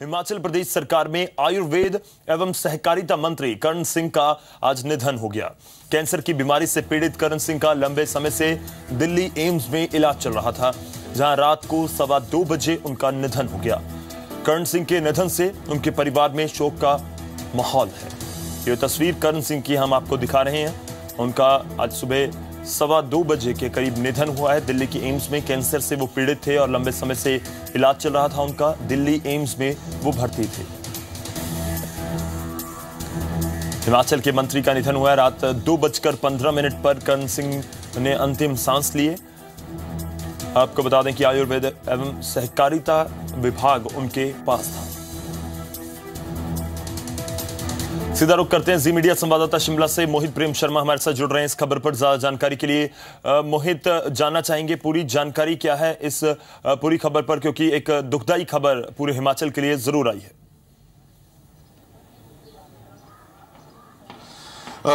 हिमाचल प्रदेश सरकार में आयुर्वेद एवं सहकारिता मंत्री कर्ण सिंह का आज निधन हो गया। कैंसर की बीमारी से पीड़ित कर्ण सिंह का लंबे समय से दिल्ली एम्स में इलाज चल रहा था, जहां रात को 2:15 बजे उनका निधन हो गया। कर्ण सिंह के निधन से उनके परिवार में शोक का माहौल है। ये तस्वीर कर्ण सिंह की हम आपको दिखा रहे हैं। उनका आज सुबह 2:15 बजे के करीब निधन हुआ है। दिल्ली की एम्स में कैंसर से वो पीड़ित थे और लंबे समय से इलाज चल रहा था उनका। दिल्ली एम्स में वो भर्ती थे। हिमाचल के मंत्री का निधन हुआ है। रात 2:15 पर कर्ण सिंह ने अंतिम सांस लिए। आपको बता दें कि आयुर्वेद एवं सहकारिता विभाग उनके पास था। सीधा रुख करते हैं जी मीडिया संवाददाता शिमला से मोहित प्रेम शर्मा हमारे साथ जुड़ रहे हैं इस खबर पर ज्यादा जानकारी के लिए। मोहित, जानना चाहेंगे पूरी जानकारी क्या है इस पूरी खबर पर, क्योंकि एक दुखदाई खबर पूरे हिमाचल के लिए जरूर आई है।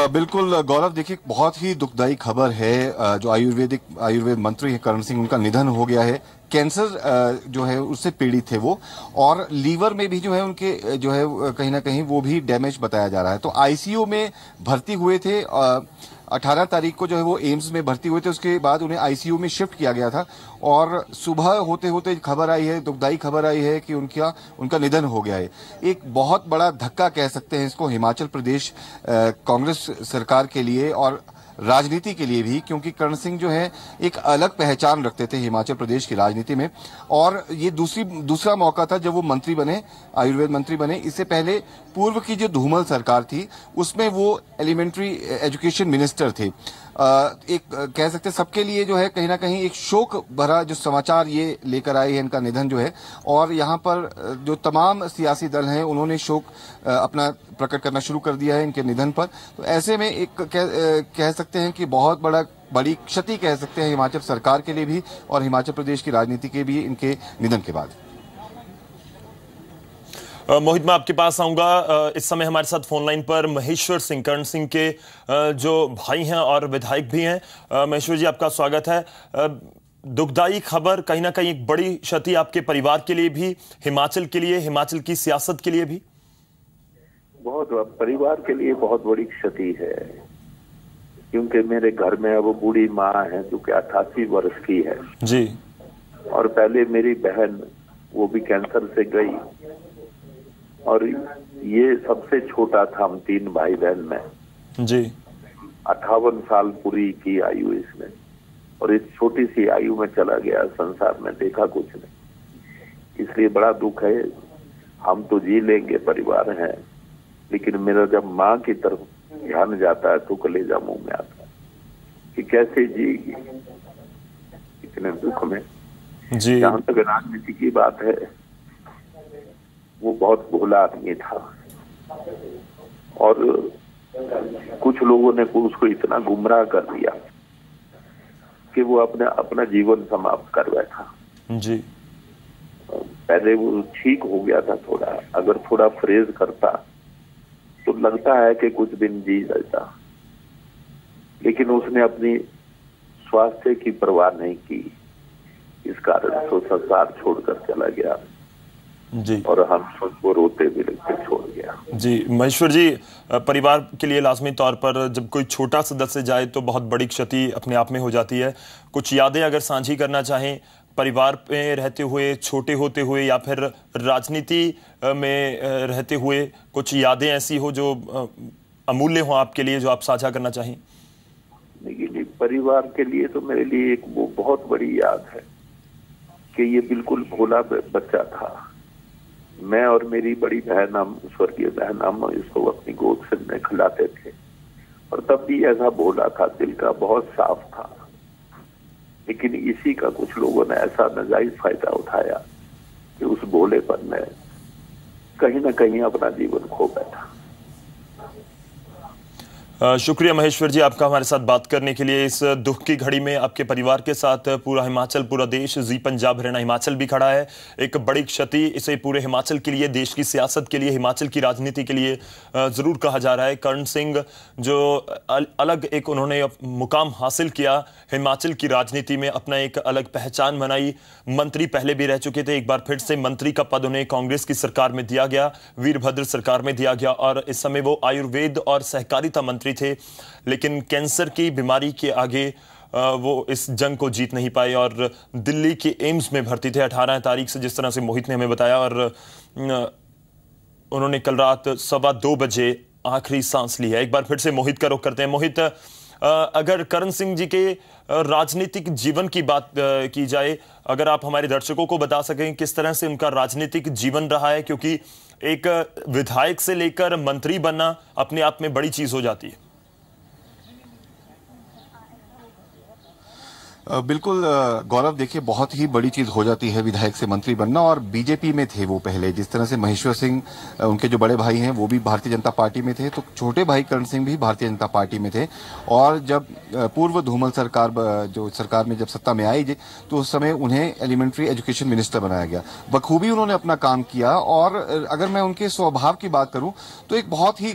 बिल्कुल गौरव, देखिए बहुत ही दुखदाई खबर है। जो आयुर्वेद मंत्री है कर्ण सिंह, उनका निधन हो गया है। कैंसर जो है उससे पीड़ित थे वो, और लीवर में भी जो है उनके जो है कहीं ना कहीं वो भी डैमेज बताया जा रहा है। तो आईसीयू में भर्ती हुए थे। 18 तारीख को जो है वो एम्स में भर्ती हुए थे। उसके बाद उन्हें आईसीयू में शिफ्ट किया गया था और सुबह होते होते खबर आई है, दुखदाई खबर आई है कि उनका निधन हो गया है। एक बहुत बड़ा धक्का कह सकते हैं इसको हिमाचल प्रदेश कांग्रेस सरकार के लिए और राजनीति के लिए भी, क्योंकि कर्ण सिंह जो है एक अलग पहचान रखते थे हिमाचल प्रदेश की राजनीति में। और ये दूसरा मौका था जब वो मंत्री बने, आयुर्वेद मंत्री बने। इससे पहले पूर्व की जो धूमल सरकार थी उसमें वो एलिमेंट्री एजुकेशन मिनिस्टर थे। एक कह सकते सबके लिए जो है कहीं ना कहीं एक शोक भरा जो समाचार ये लेकर आए हैं इनका निधन जो है। और यहाँ पर जो तमाम सियासी दल हैं उन्होंने शोक अपना प्रकट करना शुरू कर दिया है इनके निधन पर। तो ऐसे में एक कह सकते हैं कि बहुत बड़ी क्षति कह सकते हैं हिमाचल सरकार के लिए भी और हिमाचल प्रदेश की राजनीति के भी इनके निधन के बाद। मोहित, मैं आपके पास आऊंगा। इस समय हमारे साथ फोन लाइन पर महेश्वर सिंह, कर्ण सिंह के जो भाई हैं और विधायक भी हैं। महेश्वर जी, आपका स्वागत है। दुखदाई खबर, कहीं ना कहीं एक बड़ी क्षति आपके परिवार के लिए भी, हिमाचल के लिए, हिमाचल की सियासत के लिए भी। बहुत परिवार के लिए बहुत बड़ी क्षति है, क्योंकि मेरे घर में अब बूढ़ी माँ है जो कि 88 वर्ष की है जी, और पहले मेरी बहन वो भी कैंसर से गई, और ये सबसे छोटा था हम 3 भाई बहन में जी। 58 साल पूरी की आयु इसमें, और इस छोटी सी आयु में चला गया संसार में, देखा कुछ नहीं। इसलिए बड़ा दुख है। हम तो जी लेंगे, परिवार है, लेकिन मेरा जब माँ की तरफ ध्यान जाता है तो कलेजा मुंह में आता है कि कैसे जिएगी इतने दुख में जी। जहां तक राजनीति की बात है, वो बहुत भोला आदमी था और कुछ लोगों ने उसको इतना गुमराह कर दिया कि वो अपना जीवन समाप्त कर बैठा जी। पहले वो ठीक हो गया था, अगर थोड़ा फ्रेज करता तो लगता है कि कुछ दिन जी जाता, लेकिन उसने अपनी स्वास्थ्य की परवाह नहीं की। इस कारण तो संसार छोड़कर चला गया जी, और हम सबको रोते भी लगते छोड़ गया जी। महेश्वर जी, परिवार के लिए लाजमी तौर पर जब कोई छोटा सदस्य जाए तो बहुत बड़ी क्षति अपने आप में हो जाती है। कुछ यादें अगर साझी करना चाहें परिवार में रहते हुए, छोटे होते हुए, या फिर राजनीति में रहते हुए, कुछ यादें ऐसी हो जो अमूल्य हो आपके लिए, जो आप साझा करना चाहें। लेकिन परिवार के लिए तो मेरे लिए एक वो बहुत बड़ी याद है कि ये बिल्कुल भोला बच्चा था। मैं और मेरी बड़ी बहन, हम स्वर्गीय बहन, हम इसको अपनी गोद से खिलाते थे, और तब भी ऐसा भोला था, दिल का बहुत साफ था। लेकिन इसी का कुछ लोगों ने ऐसा नाजायज फायदा उठाया कि उस भोलेपन में कहीं ना कहीं अपना जीवन खो बैठा। शुक्रिया महेश्वर जी, आपका हमारे साथ बात करने के लिए। इस दुख की घड़ी में आपके परिवार के साथ पूरा हिमाचल, पूरा देश, जी पंजाब हरियाणा हिमाचल भी खड़ा है। एक बड़ी क्षति इसे पूरे हिमाचल के लिए, देश की सियासत के लिए, हिमाचल की राजनीति के लिए जरूर कहा जा रहा है। कर्ण सिंह जो अलग एक उन्होंने मुकाम हासिल किया हिमाचल की राजनीति में, अपना एक अलग पहचान बनाई। मंत्री पहले भी रह चुके थे, एक बार फिर से मंत्री का पद उन्हें कांग्रेस की सरकार में दिया गया, वीरभद्र सरकार में दिया गया, और इस समय वो आयुर्वेद और सहकारिता मंत्री थे। लेकिन कैंसर की बीमारी के आगे वो इस जंग को जीत नहीं पाए और दिल्ली के एम्स में भर्ती थे 18 तारीख से, जिस तरह से मोहित ने हमें बताया। और उन्होंने कल रात 2:15 बजे आखिरी सांस ली है। एक बार फिर से मोहित का रुख करते हैं। मोहित, अगर कर्ण सिंह जी के राजनीतिक जीवन की बात की जाए, अगर आप हमारे दर्शकों को बता सकें किस तरह से उनका राजनीतिक जीवन रहा है, क्योंकि एक विधायक से लेकर मंत्री बनना अपने आप में बड़ी चीज हो जाती है। बिल्कुल गौरव, देखिए बहुत ही बड़ी चीज हो जाती है विधायक से मंत्री बनना। और बीजेपी में थे वो पहले, जिस तरह से महेश्वर सिंह उनके जो बड़े भाई हैं वो भी भारतीय जनता पार्टी में थे, तो छोटे भाई कर्ण सिंह भी भारतीय जनता पार्टी में थे। और जब पूर्व धूमल सरकार जो सरकार में जब सत्ता में आई तो उस समय उन्हें एलिमेंट्री एजुकेशन मिनिस्टर बनाया गया। बखूबी उन्होंने अपना काम किया। और अगर मैं उनके स्वभाव की बात करूं तो एक बहुत ही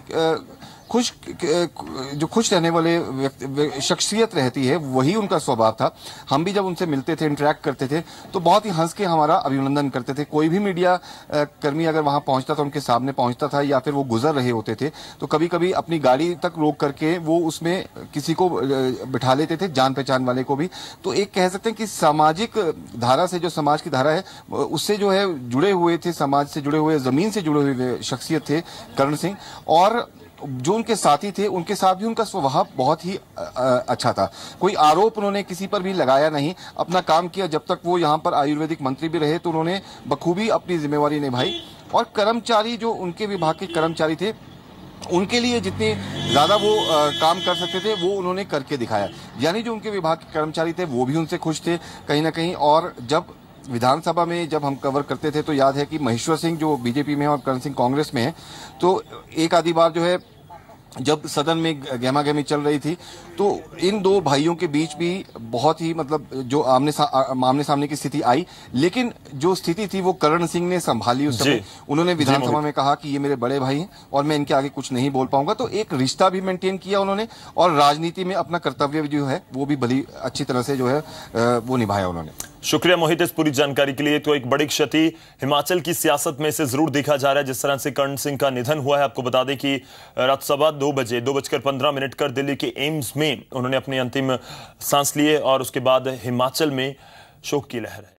खुश रहने वाले शख्सियत रहती है, वही उनका स्वभाव था। हम भी जब उनसे मिलते थे, इंटरेक्ट करते थे, तो बहुत ही हंस के हमारा अभिनंदन करते थे। कोई भी मीडिया कर्मी अगर वहां पहुंचता था, उनके सामने पहुंचता था, या फिर वो गुजर रहे होते थे, तो कभी कभी अपनी गाड़ी तक रोक करके वो उसमें किसी को बिठा लेते थे, जान पहचान वाले को भी। तो एक कह सकते हैं कि सामाजिक धारा से, जो समाज की धारा है उससे जो है जुड़े हुए थे, समाज से जुड़े हुए, जमीन से जुड़े हुए शख्सियत थे कर्ण सिंह। और जो उनके साथी थे उनके साथ भी उनका स्वभाव बहुत ही अच्छा था। कोई आरोप उन्होंने किसी पर भी लगाया नहीं, अपना काम किया। जब तक वो यहाँ पर आयुर्वेदिक मंत्री भी रहे तो उन्होंने बखूबी अपनी जिम्मेवारी निभाई। और कर्मचारी, जो उनके विभाग के कर्मचारी थे, उनके लिए जितने ज्यादा वो काम कर सकते थे वो उन्होंने करके दिखाया। यानी जो उनके विभाग के कर्मचारी थे वो भी उनसे खुश थे कहीं ना कहीं। और जब विधानसभा में जब हम कवर करते थे तो याद है कि महेश्वर सिंह जो बीजेपी में है और कर्ण सिंह कांग्रेस में है, तो एक आधी बार जो है जब सदन में गहमागहमी चल रही थी तो इन दो भाइयों के बीच भी बहुत ही मतलब जो आमने सामने की स्थिति आई। लेकिन जो स्थिति थी वो कर्ण सिंह ने संभाली उस समय। उन्होंने विधानसभा में कहा कि ये मेरे बड़े भाई हैं और मैं इनके आगे कुछ नहीं बोल पाऊंगा। तो एक रिश्ता भी मेंटेन किया उन्होंने, और राजनीति में अपना कर्तव्य जो है वो भी बड़ी अच्छी तरह से जो है वो निभाया उन्होंने। शुक्रिया मोहित इस पूरी जानकारी के लिए। तो एक बड़ी क्षति हिमाचल की सियासत में से जरूर देखा जा रहा है, जिस तरह से कर्ण सिंह का निधन हुआ है। आपको बता दें कि रात 2:15 बजे 2:15 कर दिल्ली के एम्स में उन्होंने अपने अंतिम सांस लिए और उसके बाद हिमाचल में शोक की लहर है।